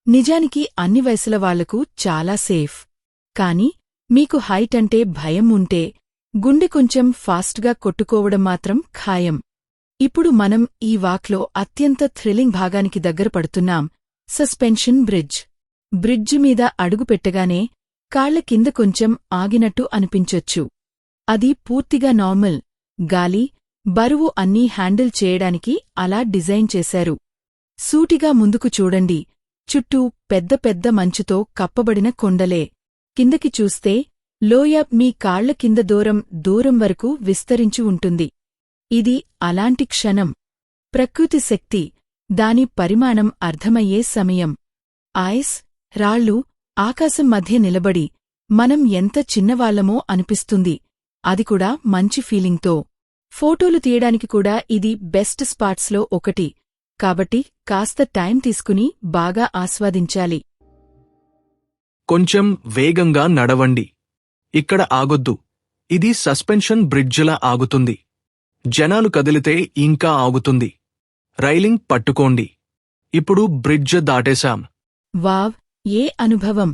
నిజానికి అన్ని వయసుల వాళ్లకు చాలా సేఫ్. కాని మీకు హైట్ అంటే భయం ఉంటే గుండె కొంచెం ఫాస్ట్గా కొట్టుకోవడం మాత్రం ఖాయం. ఇప్పుడు మనం ఈ వాక్లో అత్యంత థ్రిల్లింగ్ భాగానికి దగ్గర పడుతున్నాం, సస్పెన్షన్ బ్రిడ్జ్. బ్రిడ్జ్ మీద అడుగు పెట్టగానే కాళ్ల కింద కొంచెం ఆగినట్టు అనిపించొచ్చు. అది పూర్తిగా నార్మల్. గాలి, బరువు అన్నీ హ్యాండిల్ చేయడానికి అలా డిజైన్ చేశారు. సూటిగా ముందుకు చూడండి. చుట్టూ పెద్ద పెద్ద మంచుతో కప్పబడిన కొండలే. కిందకి చూస్తే లోయ మీ కాళ్ల కింద దూరం వరకు విస్తరించి ఉంటుంది. ఇది అలాంటి క్షణం. ప్రకృతి శక్తి, దాని పరిమాణం అర్థమయ్యే సమయం. ఐస్, రాళ్ళు, ఆకాశం మధ్య నిలబడి మనం ఎంత చిన్నవాళ్లమో అనిపిస్తుంది. అది కూడా మంచి ఫీలింగ్తో. ఫోటోలు తీయడానికి కూడా ఇది బెస్ట్ స్పాట్స్లో ఒకటి. కాబట్టి కాస్త టైం తీసుకుని బాగా ఆస్వాదించాలి. కొంచెం వేగంగా నడవండి. ఇక్కడ ఆగొద్దు. ఇది సస్పెన్షన్ బ్రిడ్జిలా ఆగుతుంది. జనాలు కదిలితే ఇంకా ఆగుతుంది. రైలింగ్ పట్టుకోండి. ఇప్పుడు బ్రిడ్జ్ దాటేశాం. వావ్, ఏ అనుభవం!